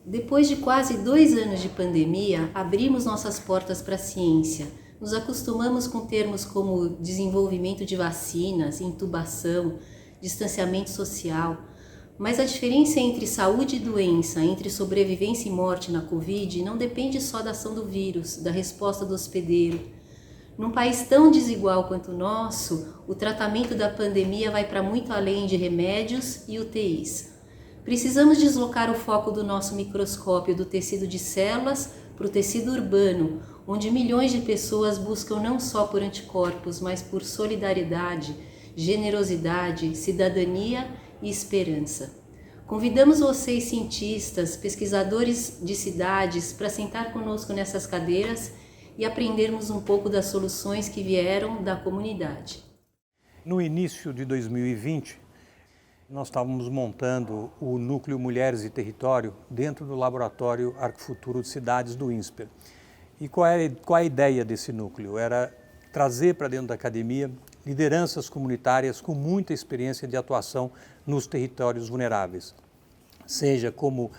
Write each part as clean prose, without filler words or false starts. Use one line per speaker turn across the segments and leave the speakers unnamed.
Depois de quase 2 anos de pandemia, abrimos nossas portas para a ciência. Nos acostumamos com termos como desenvolvimento de vacinas, intubação, distanciamento social. Mas a diferença entre saúde e doença, entre sobrevivência e morte na Covid, não depende só da ação do vírus, da resposta do hospedeiro. Num país tão desigual quanto o nosso, o tratamento da pandemia vai para muito além de remédios e UTIs. Precisamos deslocar o foco do nosso microscópio do tecido de células para o tecido urbano, onde milhões de pessoas buscam não só por anticorpos, mas por solidariedade, generosidade, cidadania e esperança. Convidamos vocês, cientistas, pesquisadores de cidades, para sentar conosco nessas cadeiras e aprendermos um pouco das soluções que vieram da comunidade.
No início de 2020, nós estávamos montando o Núcleo Mulheres e Território dentro do Laboratório Arquifuturo de Cidades do INSPER. E qual é a ideia desse núcleo? Era trazer para dentro da academia lideranças comunitárias com muita experiência de atuação nos territórios vulneráveis, seja como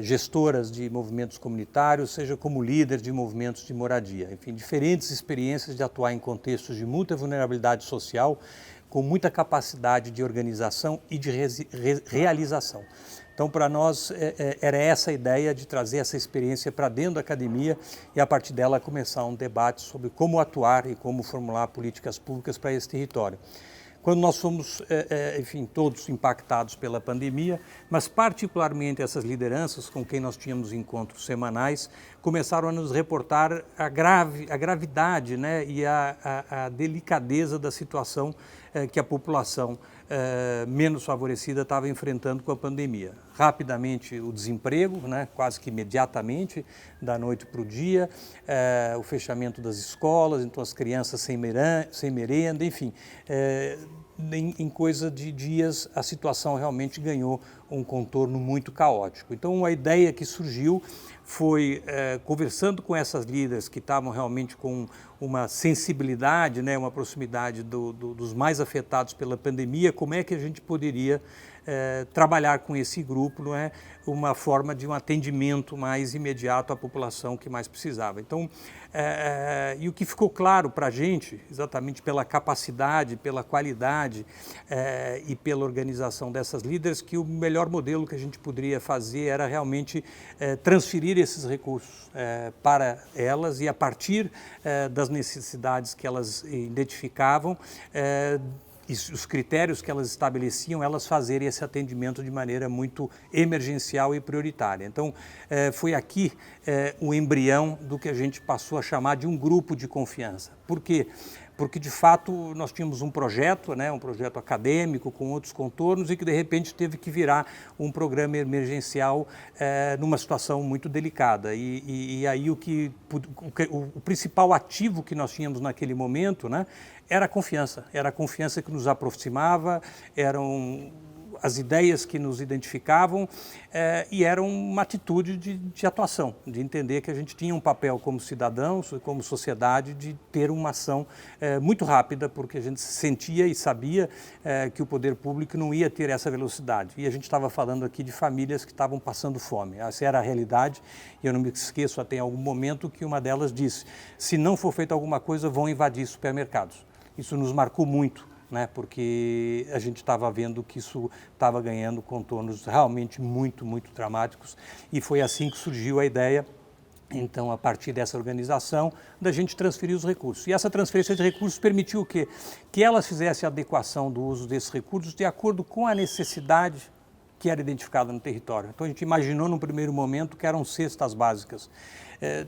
gestoras de movimentos comunitários, seja como líder de movimentos de moradia. Enfim, diferentes experiências de atuar em contextos de muita vulnerabilidade social, com muita capacidade de organização e de realização. Então, para nós, era essa a ideia de trazer essa experiência para dentro da academia e, a partir dela, começar um debate sobre como atuar e como formular políticas públicas para esse território. Quando nós fomos, enfim, todos impactados pela pandemia, mas particularmente essas lideranças com quem nós tínhamos encontros semanais, começaram a nos reportar a gravidade, né, e a delicadeza da situação que a população menos favorecida estava enfrentando com a pandemia. Rapidamente o desemprego, né, quase que imediatamente, da noite para o dia, o fechamento das escolas, então as crianças sem merenda, enfim, em coisa de dias a situação realmente ganhou um contorno muito caótico. Então a ideia que surgiu foi, conversando com essas líderes que estavam realmente com uma sensibilidade, né, uma proximidade dos mais afetados pela pandemia, como é que a gente poderia trabalhar com esse grupo, não é, uma forma de um atendimento mais imediato à população que mais precisava. Então, e o que ficou claro para a gente, exatamente pela capacidade, pela qualidade e pela organização dessas líderes, que o melhor modelo que a gente poderia fazer era realmente transferir esses recursos para elas e, a partir das necessidades que elas identificavam, e os critérios que elas estabeleciam, elas fazerem esse atendimento de maneira muito emergencial e prioritária. Então, foi aqui o embrião do que a gente passou a chamar de um grupo de confiança. Por quê? Porque, de fato, nós tínhamos um projeto, né, um projeto acadêmico com outros contornos e que, de repente, teve que virar um programa emergencial numa situação muito delicada. E aí o principal ativo que nós tínhamos naquele momento, né, era a confiança que nos aproximava, eram as ideias que nos identificavam e era uma atitude de atuação, de entender que a gente tinha um papel como cidadãos, como sociedade, de ter uma ação muito rápida, porque a gente sentia e sabia que o poder público não ia ter essa velocidade. E a gente estava falando aqui de famílias que estavam passando fome. Essa era a realidade e eu não me esqueço até algum momento que uma delas disse: se não for feita alguma coisa, vão invadir supermercados. Isso nos marcou muito, né, porque a gente estava vendo que isso estava ganhando contornos realmente muito, muito dramáticos, e foi assim que surgiu a ideia, então, a partir dessa organização, da gente transferir os recursos. E essa transferência de recursos permitiu o quê? Que elas fizessem a adequação do uso desses recursos de acordo com a necessidade que era identificada no território. Então, a gente imaginou num primeiro momento que eram cestas básicas.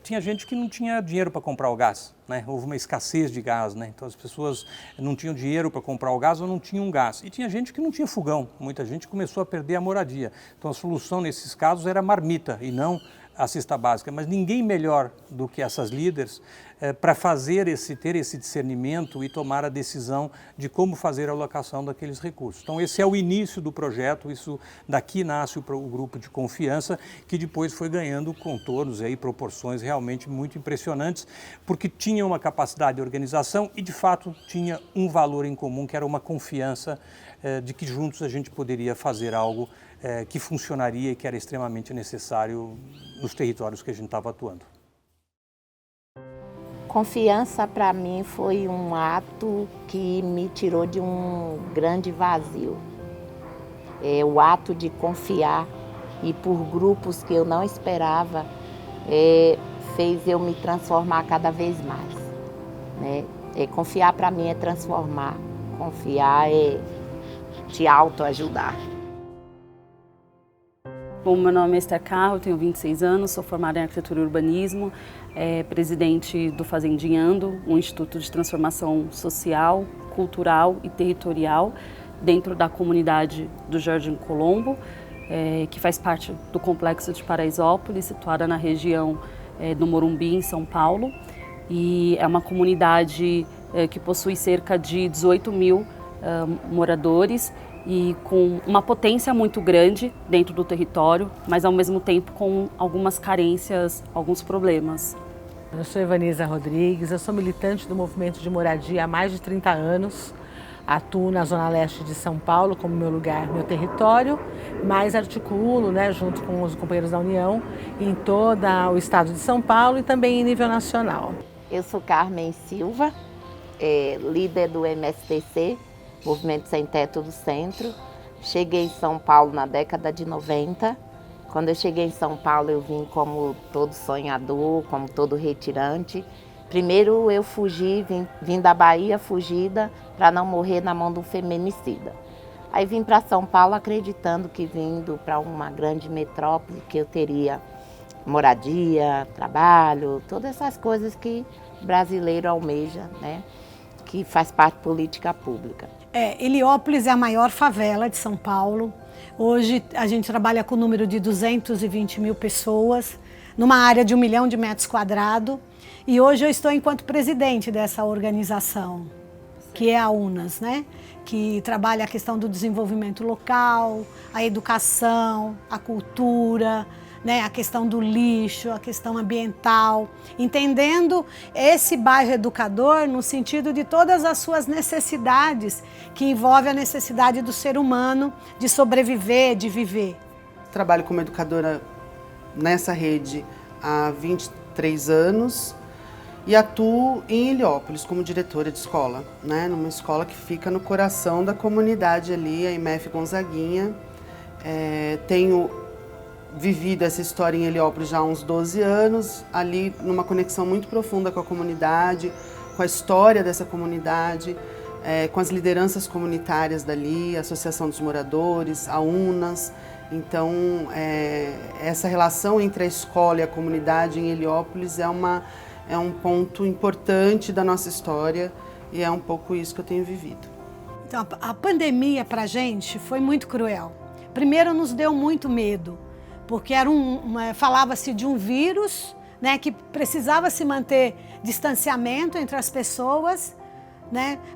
Tinha gente que não tinha dinheiro para comprar o gás, né? Houve uma escassez de gás, né? Então as pessoas não tinham dinheiro para comprar o gás ou não tinham gás. E tinha gente que não tinha fogão, muita gente começou a perder a moradia. Então a solução nesses casos era marmita e não a cesta básica, mas ninguém melhor do que essas líderes para ter esse discernimento e tomar a decisão de como fazer a alocação daqueles recursos. Então esse é o início do projeto, daqui nasce o grupo de confiança, que depois foi ganhando contornos e proporções realmente muito impressionantes, porque tinha uma capacidade de organização e de fato tinha um valor em comum, que era uma confiança de que juntos a gente poderia fazer algo que funcionaria e que era extremamente necessário nos territórios que a gente estava atuando.
Confiança para mim foi um ato que me tirou de um grande vazio. O ato de confiar e por grupos que eu não esperava fez eu me transformar cada vez mais, né? Confiar para mim é transformar, confiar é te autoajudar.
Bom, meu nome é Esther Carro, tenho 26 anos, sou formada em arquitetura e urbanismo, presidente do Fazendinhando, um instituto de transformação social, cultural e territorial dentro da comunidade do Jardim Colombo, que faz parte do complexo de Paraisópolis, situada na região do Morumbi, em São Paulo. E é uma comunidade que possui cerca de 18 mil moradores e com uma potência muito grande dentro do território, mas ao mesmo tempo com algumas carências, alguns problemas.
Eu sou Evaniza Rodrigues, eu sou militante do movimento de moradia há mais de 30 anos. Atuo na Zona Leste de São Paulo como meu lugar, meu território, mas articulo, junto com os companheiros da União, em todo o estado de São Paulo e também em nível nacional.
Eu sou Carmen Silva, líder do MSTC, Movimento Sem Teto do Centro. Cheguei em São Paulo na década de 90. Quando eu cheguei em São Paulo, eu vim como todo sonhador, como todo retirante. Primeiro eu fugi, vim da Bahia fugida para não morrer na mão do feminicida. Aí vim para São Paulo acreditando que vindo para uma grande metrópole que eu teria moradia, trabalho, todas essas coisas que o brasileiro almeja, né? Que faz parte da política pública.
Heliópolis é a maior favela de São Paulo. Hoje a gente trabalha com o número de 220 mil pessoas, numa área de 1 milhão de metros quadrados. E hoje eu estou enquanto presidente dessa organização, que é a UNAS, que trabalha a questão do desenvolvimento local, a educação, a cultura, a questão do lixo, a questão ambiental, entendendo esse bairro educador no sentido de todas as suas necessidades, que envolve a necessidade do ser humano de sobreviver, de viver.
Trabalho como educadora nessa rede há 23 anos e atuo em Heliópolis como diretora de escola, numa escola que fica no coração da comunidade ali, a IMF Gonzaguinha. Tenho vivido essa história em Heliópolis já há uns 12 anos, ali numa conexão muito profunda com a comunidade, com a história dessa comunidade, com as lideranças comunitárias dali, a Associação dos Moradores, a UNAS. Então, essa relação entre a escola e a comunidade em Heliópolis é um ponto importante da nossa história e é um pouco isso que eu tenho vivido.
Então, a pandemia para a gente foi muito cruel. Primeiro, nos deu muito medo, porque falava-se de um vírus, que precisava se manter distanciamento entre as pessoas,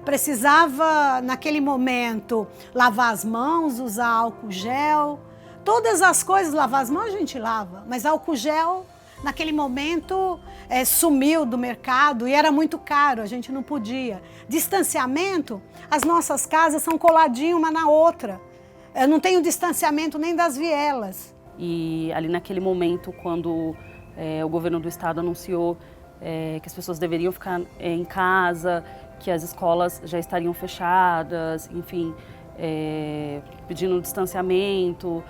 precisava, naquele momento, lavar as mãos, usar álcool gel, todas as coisas, lavar as mãos a gente lava, mas álcool gel, naquele momento, sumiu do mercado e era muito caro, a gente não podia. Distanciamento, as nossas casas são coladinhas uma na outra, eu não tenho distanciamento nem das vielas.
E ali naquele momento, quando o governo do estado anunciou que as pessoas deveriam ficar em casa, que as escolas já estariam fechadas, enfim, pedindo distanciamento,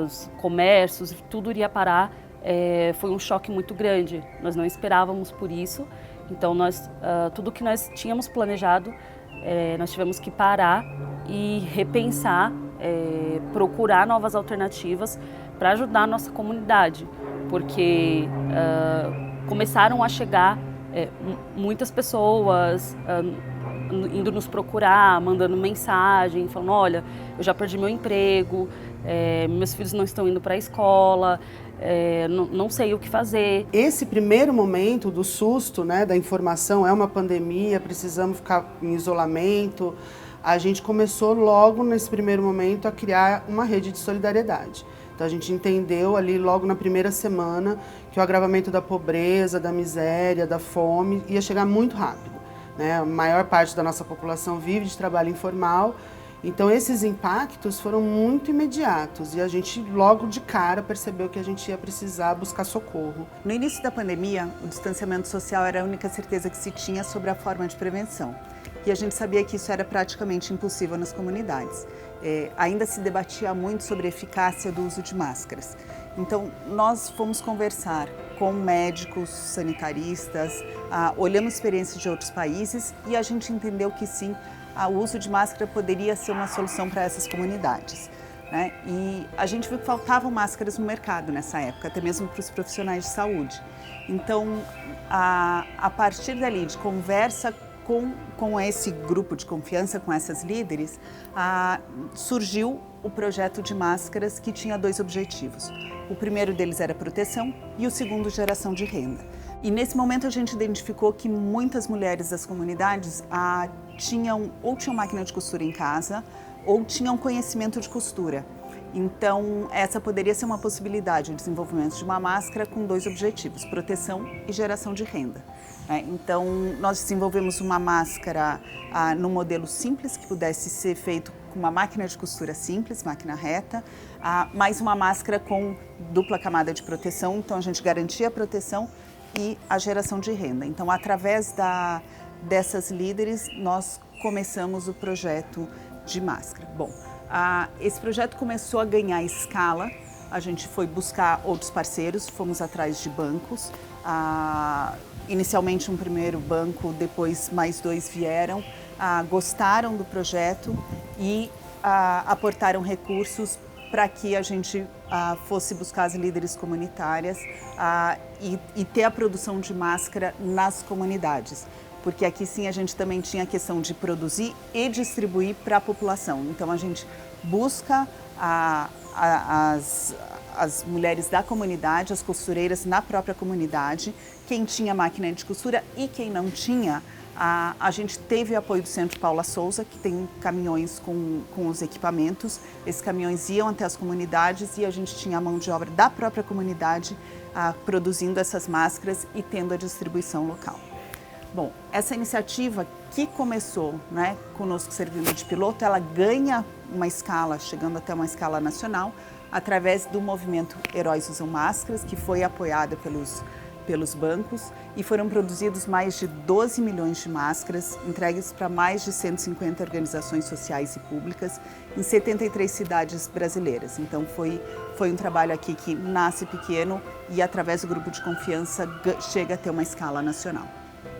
os comércios, tudo iria parar, foi um choque muito grande. Nós não esperávamos por isso, então tudo que nós tínhamos planejado, nós tivemos que parar e repensar, procurar novas alternativas para ajudar a nossa comunidade, porque começaram a chegar muitas pessoas indo nos procurar, mandando mensagem, falando, olha, eu já perdi meu emprego, meus filhos não estão indo para a escola, não sei o que fazer.
Esse primeiro momento do susto, né, da informação, é uma pandemia, precisamos ficar em isolamento, a gente começou logo nesse primeiro momento a criar uma rede de solidariedade. Então a gente entendeu ali logo na primeira semana que o agravamento da pobreza, da miséria, da fome ia chegar muito rápido, né? A maior parte da nossa população vive de trabalho informal, então esses impactos foram muito imediatos e a gente logo de cara percebeu que a gente ia precisar buscar socorro.
No início da pandemia, o distanciamento social era a única certeza que se tinha sobre a forma de prevenção. E a gente sabia que isso era praticamente impossível nas comunidades. Ainda se debatia muito sobre a eficácia do uso de máscaras. Então, nós fomos conversar com médicos, sanitaristas, olhamos experiências de outros países e a gente entendeu que sim, o uso de máscara poderia ser uma solução para essas comunidades, né? E a gente viu que faltavam máscaras no mercado nessa época, até mesmo para os profissionais de saúde. Então, a partir dali, de conversa com esse grupo de confiança, com essas líderes, surgiu o projeto de máscaras que tinha 2 objetivos. O primeiro deles era proteção e o segundo, geração de renda. E nesse momento a gente identificou que muitas mulheres das comunidades tinham máquina de costura em casa ou tinham conhecimento de costura. Então, essa poderia ser uma possibilidade, o desenvolvimento de uma máscara com 2 objetivos, proteção e geração de renda. Então, nós desenvolvemos uma máscara no modelo simples, que pudesse ser feito com uma máquina de costura simples, máquina reta, mais uma máscara com dupla camada de proteção, então a gente garantia a proteção e a geração de renda. Então, através dessas líderes, nós começamos o projeto de máscara. Bom, esse projeto começou a ganhar escala, a gente foi buscar outros parceiros, fomos atrás de bancos, inicialmente um primeiro banco, depois mais 2 vieram, gostaram do projeto e aportaram recursos para que a gente fosse buscar as líderes comunitárias e ter a produção de máscara nas comunidades. Porque aqui sim a gente também tinha a questão de produzir e distribuir para a população. Então a gente busca as mulheres da comunidade, as costureiras na própria comunidade, quem tinha máquina de costura e quem não tinha, a gente teve o apoio do Centro Paula Souza, que tem caminhões com os equipamentos. Esses caminhões iam até as comunidades e a gente tinha a mão de obra da própria comunidade produzindo essas máscaras e tendo a distribuição local. Bom, essa iniciativa que começou, né, conosco servindo de piloto, ela ganha uma escala, chegando até uma escala nacional, através do movimento Heróis Usam Máscaras, que foi apoiada pelos bancos, e foram produzidos mais de 12 milhões de máscaras, entregues para mais de 150 organizações sociais e públicas em 73 cidades brasileiras. Então foi um trabalho aqui que nasce pequeno e através do grupo de confiança chega a ter uma escala nacional.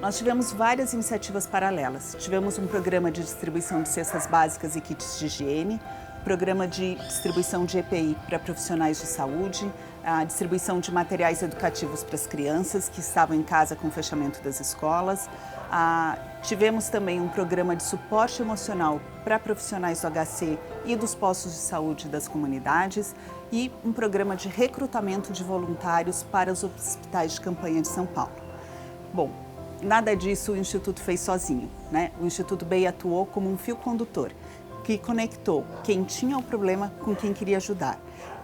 Nós tivemos várias iniciativas paralelas. Tivemos um programa de distribuição de cestas básicas e kits de higiene, programa de distribuição de EPI para profissionais de saúde, a distribuição de materiais educativos para as crianças que estavam em casa com o fechamento das escolas. Tivemos também um programa de suporte emocional para profissionais do HC e dos postos de saúde das comunidades e um programa de recrutamento de voluntários para os hospitais de campanha de São Paulo. Bom, nada disso o Instituto fez sozinho, né? O Instituto BEI atuou como um fio condutor que conectou quem tinha o problema com quem queria ajudar.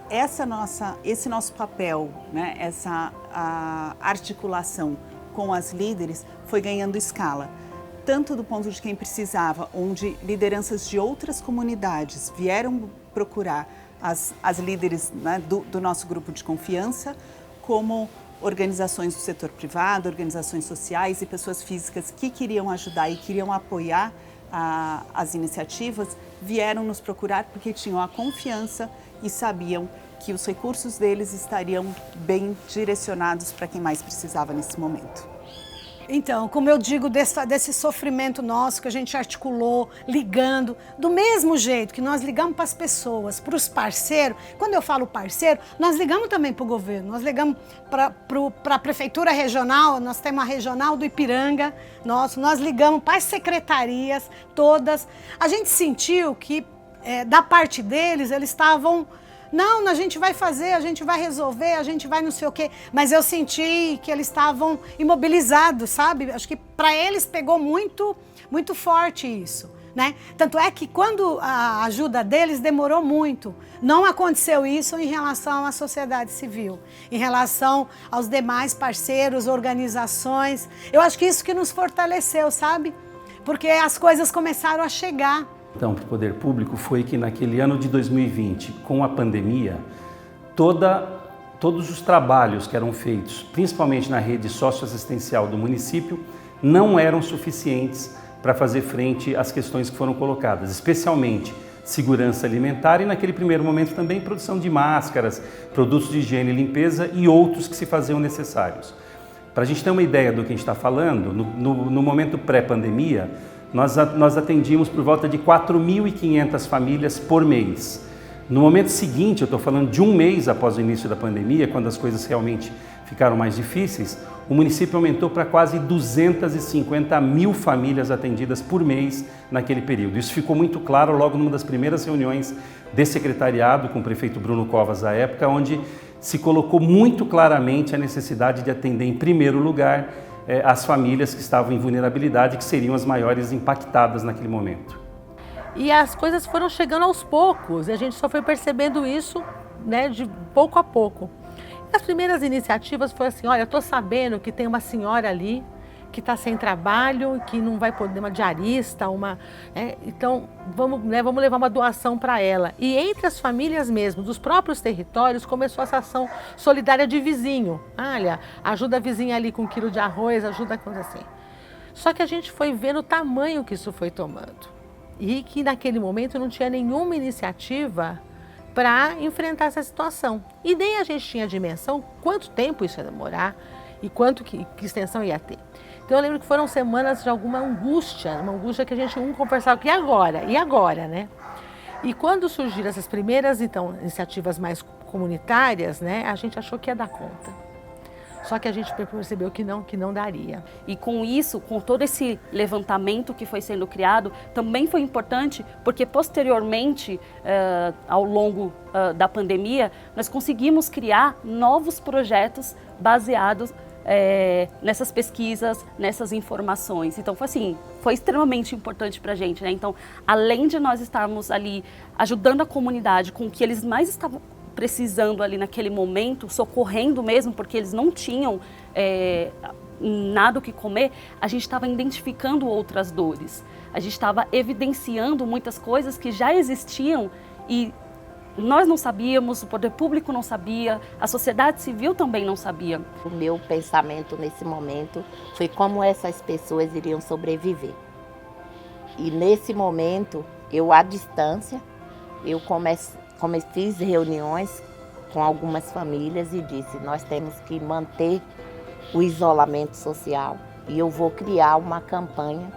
Esse nosso papel, né, essa articulação com as líderes foi ganhando escala, tanto do ponto de quem precisava, onde lideranças de outras comunidades vieram procurar as líderes, né, do nosso grupo de confiança, como organizações do setor privado, organizações sociais e pessoas físicas que queriam ajudar e queriam apoiar as iniciativas, vieram nos procurar porque tinham a confiança e sabiam que os recursos deles estariam bem direcionados para quem mais precisava nesse momento.
Então, como eu digo, desse sofrimento nosso que a gente articulou, ligando, do mesmo jeito que nós ligamos para as pessoas, para os parceiros. Quando eu falo parceiro, nós ligamos também para o governo, nós ligamos para a prefeitura regional, nós temos a regional do Ipiranga, nós ligamos para as secretarias todas. A gente sentiu que, da parte deles, eles estavam... Não, a gente vai fazer, a gente vai resolver, a gente vai não sei o quê. Mas eu senti que eles estavam imobilizados, sabe? Acho que para eles pegou muito, muito forte isso, né? Tanto é que quando a ajuda deles demorou muito, não aconteceu isso em relação à sociedade civil, em relação aos demais parceiros, organizações. Eu acho que isso que nos fortaleceu, sabe? Porque as coisas começaram a chegar.
Então, para o poder público foi que naquele ano de 2020, com a pandemia, todos os trabalhos que eram feitos, principalmente na rede socioassistencial do município, não eram suficientes para fazer frente às questões que foram colocadas, especialmente segurança alimentar e, naquele primeiro momento, também produção de máscaras, produtos de higiene e limpeza e outros que se faziam necessários. Para a gente ter uma ideia do que a gente está falando, no momento pré-pandemia, nós atendíamos por volta de 4.500 famílias por mês. No momento seguinte, eu estou falando de um mês após o início da pandemia, quando as coisas realmente ficaram mais difíceis, o município aumentou para quase 250.000 famílias atendidas por mês naquele período. Isso ficou muito claro logo numa das primeiras reuniões de secretariado com o prefeito Bruno Covas à época, onde se colocou muito claramente a necessidade de atender em primeiro lugar as famílias que estavam em vulnerabilidade, que seriam as maiores impactadas naquele momento.
E as coisas foram chegando aos poucos, e a gente só foi percebendo isso, né, de pouco a pouco. As primeiras iniciativas foram assim, olha, estou sabendo que tem uma senhora ali que está sem trabalho, que não vai poder, uma diarista, então vamos levar uma doação para ela. E entre as famílias mesmo, dos próprios territórios, começou essa ação solidária de vizinho. Olha, ajuda a vizinha ali com 1 quilo de arroz, ajuda coisa assim. Só que a gente foi vendo o tamanho que isso foi tomando. E que naquele momento não tinha nenhuma iniciativa para enfrentar essa situação. E nem a gente tinha dimensão quanto tempo isso ia demorar e que extensão ia ter. Então eu lembro que foram semanas de alguma angústia, uma angústia que a gente conversava, e agora, né? E quando surgiram essas primeiras, então, iniciativas mais comunitárias, né, a gente achou que ia dar conta. Só que a gente percebeu que não daria.
E com isso, com todo esse levantamento que foi sendo criado, também foi importante porque posteriormente, ao longo da pandemia, nós conseguimos criar novos projetos baseados nessas pesquisas, nessas informações. Então foi extremamente importante para a gente, né? Então, além de nós estarmos ali ajudando a comunidade com o que eles mais estavam precisando ali naquele momento, socorrendo mesmo, porque eles não tinham nada o que comer, a gente estava identificando outras dores. A gente estava evidenciando muitas coisas que já existiam e nós não sabíamos, o poder público não sabia, a sociedade civil também não sabia.
O meu pensamento nesse momento foi como essas pessoas iriam sobreviver. E nesse momento, eu à distância, eu fiz reuniões com algumas famílias e disse, nós temos que manter o isolamento social e eu vou criar uma campanha,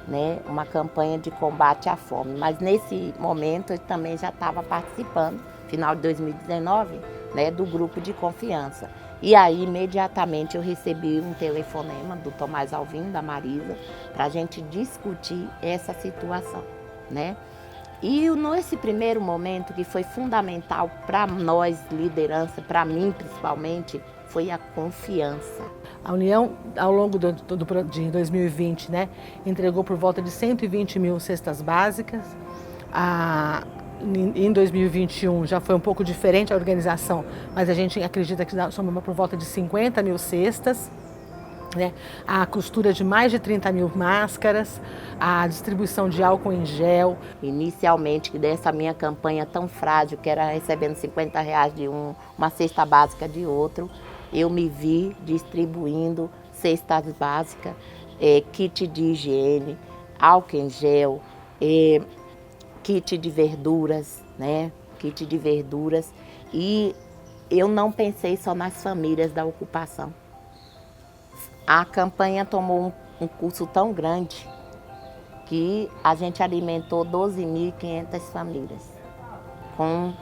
né, uma campanha de combate à fome. Mas nesse momento eu também já estava participando, final de 2019, né, do grupo de confiança. E aí imediatamente eu recebi um telefonema do Tomás Alvim, da Marisa, para a gente discutir essa situação, né? E nesse primeiro momento, que foi fundamental para nós, liderança, para mim principalmente, foi a confiança.
A União, ao longo de 2020, né, entregou por volta de 120 mil cestas básicas. Em 2021 já foi um pouco diferente a organização, mas a gente acredita que somos por volta de 50 mil cestas. Né? A costura de mais de 30 mil máscaras, a distribuição de álcool em gel.
Inicialmente, dessa minha campanha tão frágil, que era recebendo R$50 de uma cesta básica de outro, eu me vi distribuindo cestas básicas, kit de higiene, álcool em gel, kit de verduras, né? Kit de verduras. E eu não pensei só nas famílias da ocupação. A campanha tomou um curso tão grande que a gente alimentou 12.500 famílias com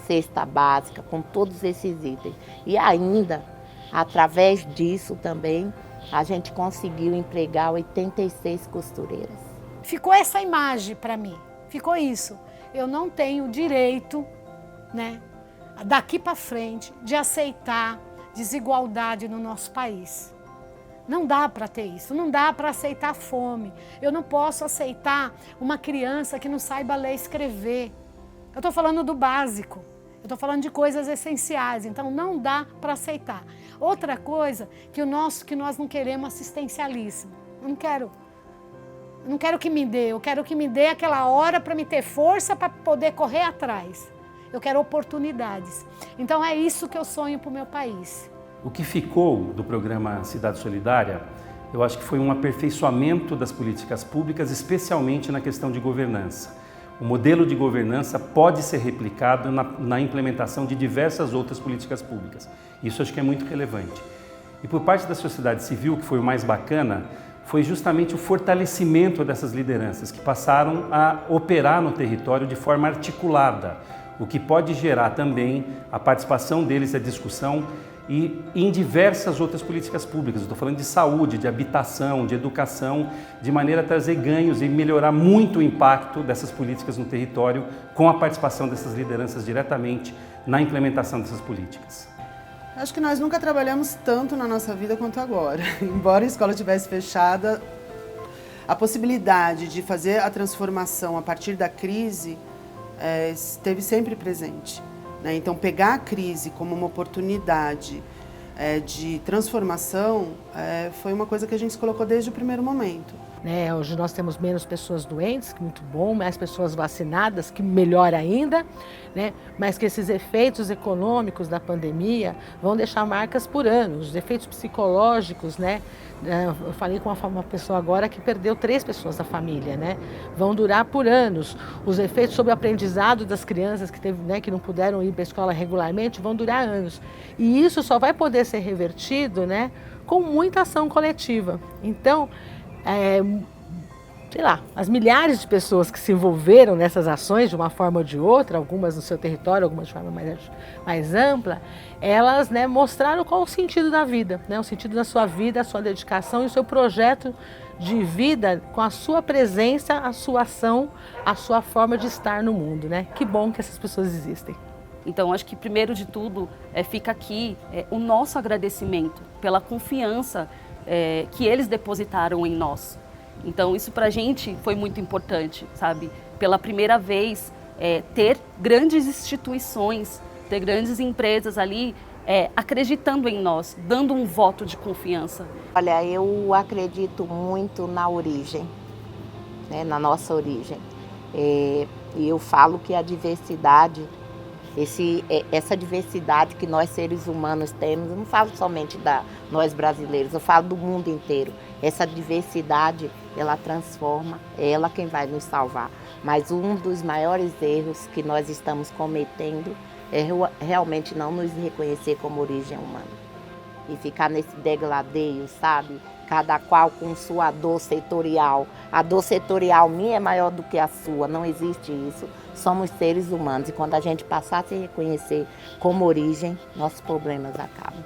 cesta básica, com todos esses itens. E ainda, através disso também, a gente conseguiu empregar 86 costureiras.
Ficou essa imagem para mim, ficou isso. Eu não tenho direito, né, daqui para frente, de aceitar desigualdade no nosso país. Não dá para ter isso, não dá para aceitar fome. Eu não posso aceitar uma criança que não saiba ler e escrever. Eu estou falando do básico, eu estou falando de coisas essenciais, então não dá para aceitar. Outra coisa, que nós não queremos assistencialismo. Eu não quero que me dê, eu quero que me dê aquela hora para me ter força para poder correr atrás. Eu quero oportunidades. Então é isso que eu sonho para o meu país.
O que ficou do programa Cidade Solidária, eu acho que foi um aperfeiçoamento das políticas públicas, especialmente na questão de governança. O modelo de governança pode ser replicado na implementação de diversas outras políticas públicas. Isso acho que é muito relevante. E por parte da sociedade civil, que foi o mais bacana, foi justamente o fortalecimento dessas lideranças que passaram a operar no território de forma articulada, o que pode gerar também a participação deles na discussão e em diversas outras políticas públicas. Eu estou falando de saúde, de habitação, de educação, de maneira a trazer ganhos e melhorar muito o impacto dessas políticas no território com a participação dessas lideranças diretamente na implementação dessas políticas.
Acho que nós nunca trabalhamos tanto na nossa vida quanto agora. Embora a escola estivesse fechada, a possibilidade de fazer a transformação a partir da crise esteve sempre presente. Então, pegar a crise como uma oportunidade de transformação foi uma coisa que a gente se colocou desde o primeiro momento.
Hoje nós temos menos pessoas doentes, que muito bom, mais pessoas vacinadas, que melhor ainda, mas que esses efeitos econômicos da pandemia vão deixar marcas por anos, os efeitos psicológicos, eu falei com uma pessoa agora que perdeu 3 pessoas da família, vão durar por anos. Os efeitos sobre o aprendizado das crianças que não puderam ir para a escola regularmente vão durar anos. E isso só vai poder ser revertido, com muita ação coletiva. Então, as milhares de pessoas que se envolveram nessas ações de uma forma ou de outra, algumas no seu território, algumas de forma mais ampla, elas mostraram qual o sentido da vida, o sentido da sua vida, a sua dedicação e o seu projeto de vida com a sua presença, a sua ação, a sua forma de estar no mundo. Que bom que essas pessoas existem.
Então, acho que primeiro de tudo fica aqui o nosso agradecimento pela confiança que eles depositaram em nós. Então, isso pra gente foi muito importante, sabe? Pela primeira vez, ter grandes instituições, ter grandes empresas ali acreditando em nós, dando um voto de confiança.
Olha, eu acredito muito na origem, na nossa origem. E eu falo que a diversidade, essa diversidade que nós seres humanos temos, eu não falo somente nós brasileiros, eu falo do mundo inteiro. Essa diversidade, ela transforma, é ela quem vai nos salvar. Mas um dos maiores erros que nós estamos cometendo é realmente não nos reconhecer como origem humana. E ficar nesse degladeio, sabe? Cada qual com sua dor setorial. A dor setorial minha é maior do que a sua, não existe isso. Somos seres humanos e quando a gente passar a se reconhecer como origem, nossos problemas acabam.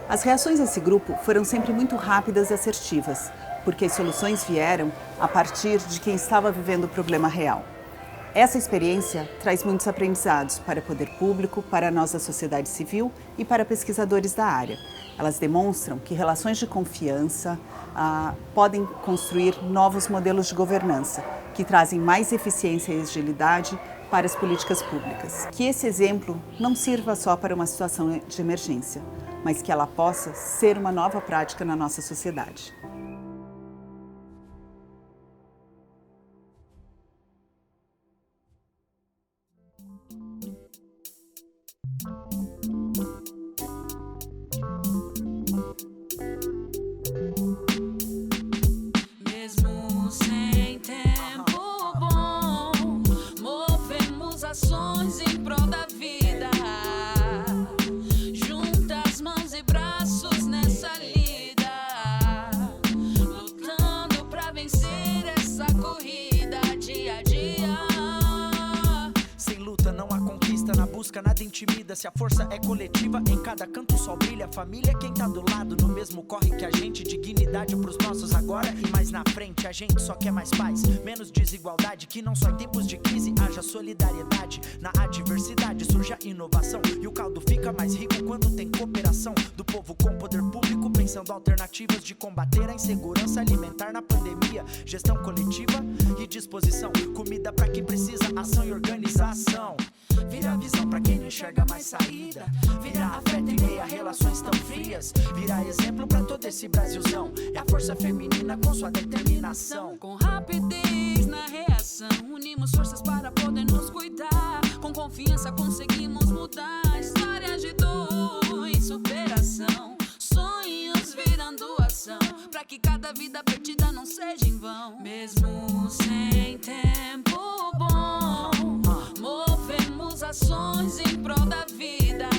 As reações desse grupo foram sempre muito rápidas e assertivas, porque as soluções vieram a partir de quem estava vivendo o problema real. Essa experiência traz muitos aprendizados para o poder público, para nós da sociedade civil e para pesquisadores da área. Elas demonstram que relações de confiança podem construir novos modelos de governança, que trazem mais eficiência e agilidade para as políticas públicas. Que esse exemplo não sirva só para uma situação de emergência, mas que ela possa ser uma nova prática na nossa sociedade.
Mesmo sem tempo bom, movemos ações em prol da vida. Junta as mãos e braços nessa lida.
se a força é coletiva, em cada canto o sol brilha. Família é quem tá do lado, no mesmo corre que a gente. Dignidade pros nossos agora e mais na frente. A gente só quer mais paz, menos desigualdade. Que não só em tempos de crise haja solidariedade. Na adversidade surge a inovação, e o caldo fica mais rico quando tem cooperação do povo com poder público, pensando alternativas de combater a insegurança alimentar na pandemia. Gestão coletiva e disposição, comida pra quem precisa, ação e organização. Vira visão pra quem não enxerga mais saída, vira afeto em meio a relações tão frias, vira exemplo pra todo esse Brasilzão. É a força feminina com sua determinação.
Com rapidez na reação, unimos forças para poder nos cuidar. Com confiança conseguimos mudar histórias de dor e superação. Sonhos virando ação, pra que cada vida perdida não seja em vão. Mesmo sem tempo bom, movemos ações em prol da vida.